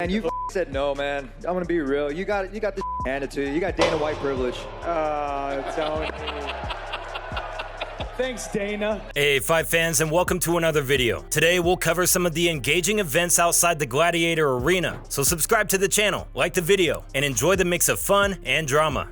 And you said no, man. I'm gonna be real. You got this handed to you. You got Dana White privilege. Don't. Thanks, Dana. Hey, fight fans, and welcome to another video. Today, we'll cover some of the engaging events outside the Gladiator Arena. So subscribe to the channel, like the video, and enjoy the mix of fun and drama.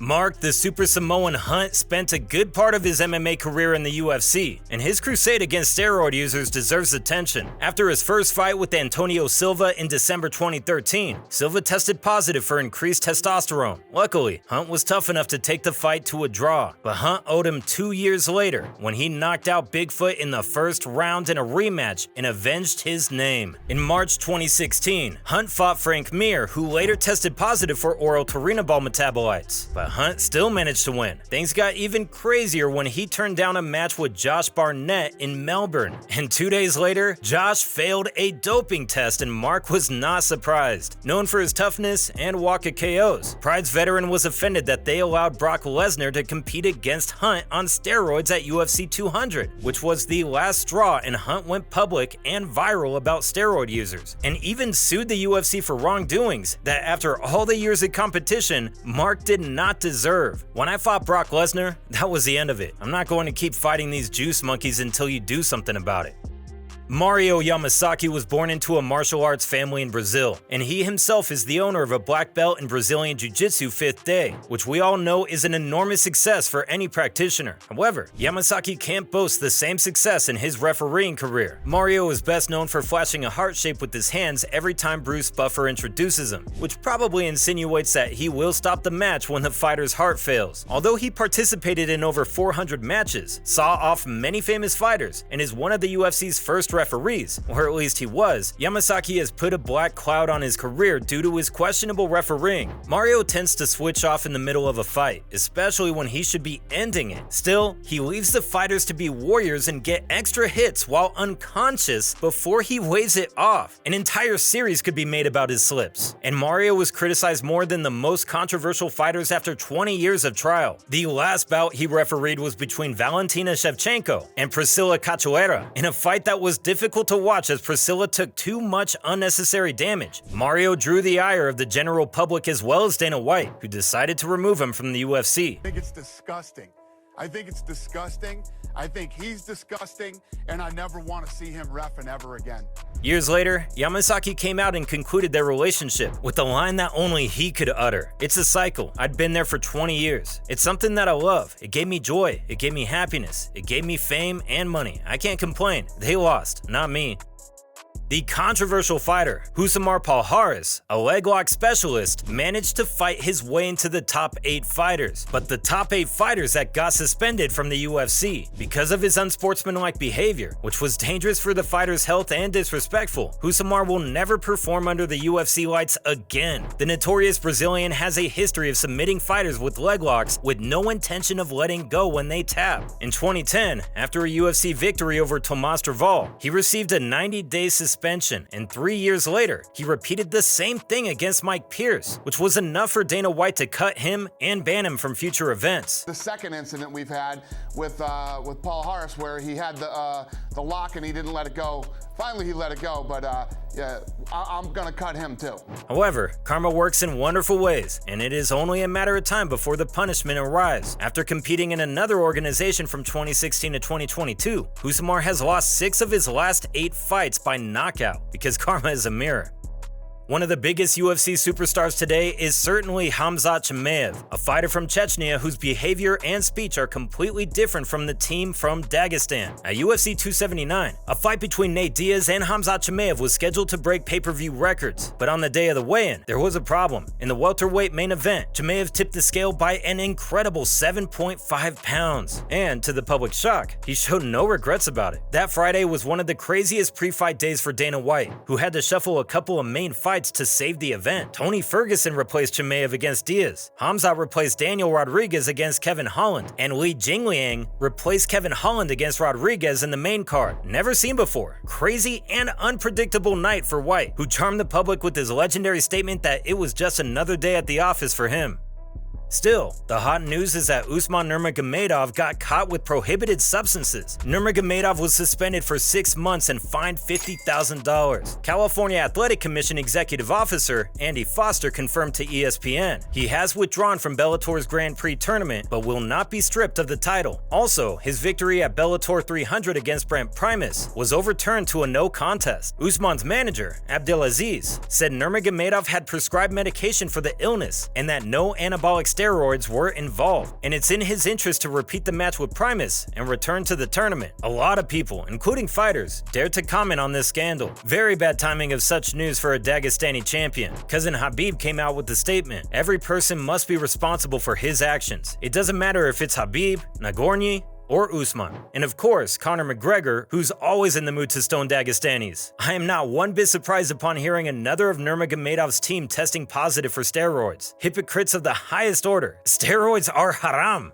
Mark, the Super Samoan Hunt, spent a good part of his MMA career in the UFC, and his crusade against steroid users deserves attention. After his first fight with Antonio Silva in December 2013, Silva tested positive for increased testosterone. Luckily, Hunt was tough enough to take the fight to a draw, but Hunt owed him 2 years later when he knocked out Bigfoot in the first round in a rematch and avenged his name. In March 2016, Hunt fought Frank Mir, who later tested positive for oral turinabol metabolites, but Hunt still managed to win. Things got even crazier when he turned down a match with Josh Barnett in Melbourne. And 2 days later, Josh failed a doping test and Mark was not surprised. Known for his toughness and walk of KOs, Pride's veteran was offended that they allowed Brock Lesnar to compete against Hunt on steroids at UFC 200, which was the last straw, and Hunt went public and viral about steroid users, and even sued the UFC for wrongdoings that after all the years of competition, Mark did not deserve. When I fought Brock Lesnar, that was the end of it. I'm not going to keep fighting these juice monkeys until you do something about it. Mario Yamasaki was born into a martial arts family in Brazil, and he himself is the owner of a black belt in Brazilian Jiu-Jitsu 5th Day, which we all know is an enormous success for any practitioner. However, Yamasaki can't boast the same success in his refereeing career. Mario is best known for flashing a heart shape with his hands every time Bruce Buffer introduces him, which probably insinuates that he will stop the match when the fighter's heart fails. Although he participated in over 400 matches, saw off many famous fighters, and is one of the UFC's first referees, or at least he was, Yamasaki has put a black cloud on his career due to his questionable refereeing. Mario tends to switch off in the middle of a fight, especially when he should be ending it. Still, he leaves the fighters to be warriors and get extra hits while unconscious before he waves it off. An entire series could be made about his slips. And Mario was criticized more than the most controversial fighters after 20 years of trial. The last bout he refereed was between Valentina Shevchenko and Priscilla Cachoeira, in a fight that was difficult to watch as Priscilla took too much unnecessary damage. Mario drew the ire of the general public as well as Dana White, who decided to remove him from the UFC. I think it's disgusting. I think it's disgusting. I think he's disgusting, and I never want to see him reffing ever again. Years later, Yamasaki came out and concluded their relationship with a line that only he could utter. "It's a cycle. I'd been there for 20 years. It's something that I love. It gave me joy. It gave me happiness. It gave me fame and money. I can't complain. They lost, not me." The controversial fighter, Rousimar Palhares, a leg lock specialist, managed to fight his way into the top 8 fighters. But the top 8 fighters that got suspended from the UFC because of his unsportsmanlike behavior, which was dangerous for the fighter's health and disrespectful, Rousimar will never perform under the UFC lights again. The notorious Brazilian has a history of submitting fighters with leg locks with no intention of letting go when they tap. In 2010, after a UFC victory over Tomas Derval, he received a 90-day suspension, and 3 years later, he repeated the same thing against Mike Pierce, which was enough for Dana White to cut him and ban him from future events. The second incident we've had with Palhares, where he had the lock and he didn't let it go. Finally, he let it go, but yeah, I'm gonna cut him too. However, karma works in wonderful ways, and it is only a matter of time before the punishment arrives. After competing in another organization from 2016 to 2022, Rousimar has lost 6 of his last 8 fights by knockout, because karma is a mirror. One of the biggest UFC superstars today is certainly Khamzat Chimaev, a fighter from Chechnya whose behavior and speech are completely different from the team from Dagestan. At UFC 279, a fight between Nate Diaz and Khamzat Chimaev was scheduled to break pay-per-view records, but on the day of the weigh-in, there was a problem. In the welterweight main event, Chimaev tipped the scale by an incredible 7.5 pounds, and to the public's shock, he showed no regrets about it. That Friday was one of the craziest pre-fight days for Dana White, who had to shuffle a couple of main fights to save the event. Tony Ferguson replaced Chimaev against Diaz, Khamzat replaced Daniel Rodriguez against Kevin Holland, and Li Jingliang replaced Kevin Holland against Rodriguez in the main card. Never seen before. Crazy and unpredictable night for White, who charmed the public with his legendary statement that it was just another day at the office for him. Still, the hot news is that Usman Nurmagomedov got caught with prohibited substances. Nurmagomedov was suspended for 6 months and fined $50,000. California Athletic Commission Executive Officer Andy Foster confirmed to ESPN he has withdrawn from Bellator's Grand Prix tournament but will not be stripped of the title. Also, his victory at Bellator 300 against Brent Primus was overturned to a no contest. Usman's manager, Abdelaziz, said Nurmagomedov had prescribed medication for the illness and that no anabolic steroids were involved, and it's in his interest to repeat the match with Primus and return to the tournament. A lot of people, including fighters, dared to comment on this scandal. Very bad timing of such news for a Dagestani champion. Cousin Khabib came out with the statement, "Every person must be responsible for his actions. It doesn't matter if it's Khabib, Nagorny, or Usman." And of course, Conor McGregor, who's always in the mood to stone Dagestanis. I am not one bit surprised upon hearing another of Nurmagomedov's team testing positive for steroids. Hypocrites of the highest order. Steroids are haram.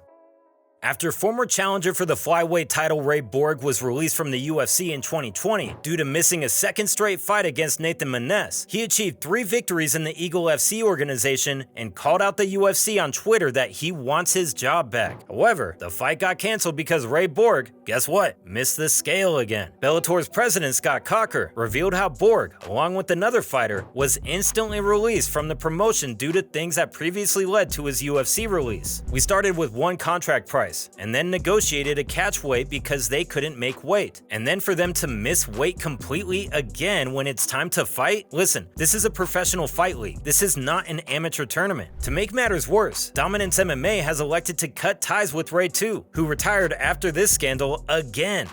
After former challenger for the flyweight title Ray Borg was released from the UFC in 2020 due to missing a second straight fight against Nathan Maness, he achieved 3 victories in the Eagle FC organization and called out the UFC on Twitter that he wants his job back. However, the fight got canceled because Ray Borg, guess what, missed the scale again. Bellator's president Scott Coker revealed how Borg, along with another fighter, was instantly released from the promotion due to things that previously led to his UFC release. "We started with one contract price, and then negotiated a catch weight because they couldn't make weight. And then for them to miss weight completely again when it's time to fight? Listen, this is a professional fight league. This is not an amateur tournament." To make matters worse, Dominance MMA has elected to cut ties with Ray too, who retired after this scandal again.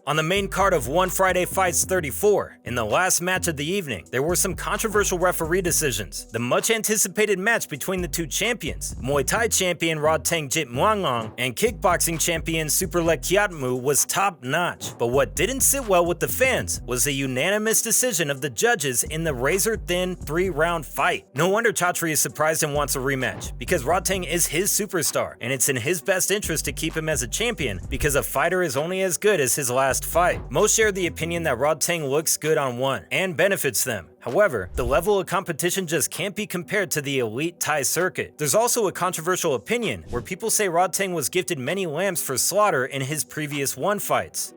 On the main card of One Friday Fights 34, in the last match of the evening, there were some controversial referee decisions. The much-anticipated match between the two champions, Muay Thai champion Rodtang Jitmuangong and kickboxing champion Superlek Kiatmu, was top-notch. But what didn't sit well with the fans was a unanimous decision of the judges in the razor-thin 3-round fight. No wonder Chatri is surprised and wants a rematch, because Rodtang is his superstar, and it's in his best interest to keep him as a champion because a fighter is only as good as his last fight. Most share the opinion that Rodtang looks good on one and benefits them. However, the level of competition just can't be compared to the elite Thai circuit. There's also a controversial opinion where people say Rodtang was gifted many lambs for slaughter in his previous one fights.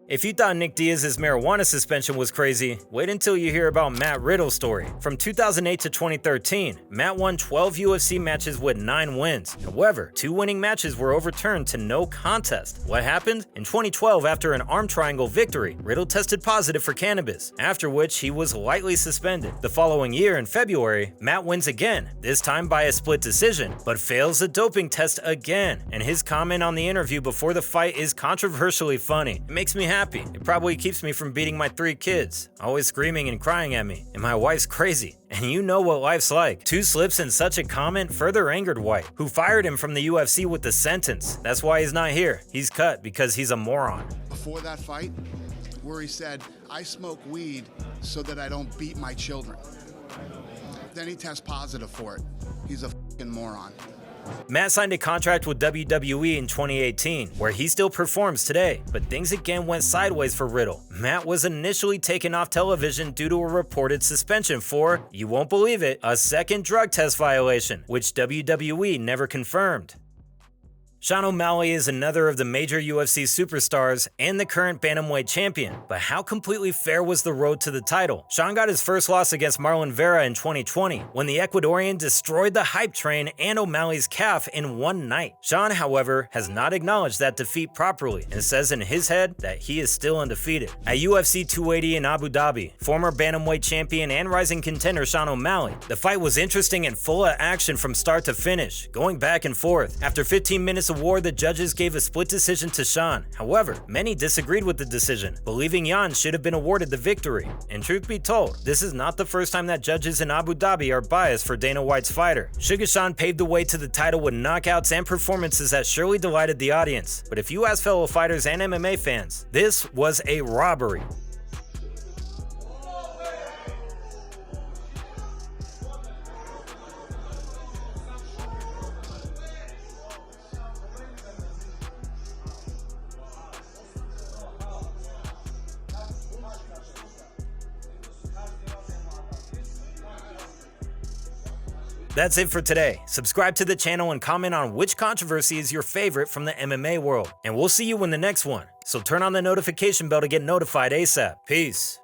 If you thought Nick Diaz's marijuana suspension was crazy, wait until you hear about Matt Riddle's story. From 2008 to 2013, Matt won 12 UFC matches with 9 wins. However, 2 winning matches were overturned to no contest. What happened? In 2012, after an arm triangle victory, Riddle tested positive for cannabis, after which he was lightly suspended. The following year, in February, Matt wins again, this time by a split decision, but fails a doping test again, and his comment on the interview before the fight is controversially funny. It makes me happy. It probably keeps me from beating my 3 kids, always screaming and crying at me, and my wife's crazy. And you know what life's like. 2 slips and such a comment further angered White, who fired him from the UFC with the sentence. That's why he's not here. He's cut because he's a moron. Before that fight, where he said, "I smoke weed so that I don't beat my children." Then he tests positive for it. He's a fucking moron. Matt signed a contract with WWE in 2018, where he still performs today, but things again went sideways for Riddle. Matt was initially taken off television due to a reported suspension for, you won't believe it, a second drug test violation, which WWE never confirmed. Sean O'Malley is another of the major UFC superstars and the current bantamweight champion, but how completely fair was the road to the title? Sean got his first loss against Marlon Vera in 2020, when the Ecuadorian destroyed the hype train and O'Malley's calf in one night. Sean, however, has not acknowledged that defeat properly and says in his head that he is still undefeated. At UFC 280 in Abu Dhabi, former bantamweight champion and rising contender Sean O'Malley, the fight was interesting and full of action from start to finish, going back and forth. After 15 minutes of war, the judges gave a split decision to Sean. However, many disagreed with the decision, believing Jan should have been awarded the victory. And truth be told, this is not the first time that judges in Abu Dhabi are biased for Dana White's fighter. Sugar Sean paved the way to the title with knockouts and performances that surely delighted the audience. But if you ask fellow fighters and MMA fans, this was a robbery. That's it for today. Subscribe to the channel and comment on which controversy is your favorite from the MMA world. And we'll see you in the next one. So turn on the notification bell to get notified ASAP. Peace.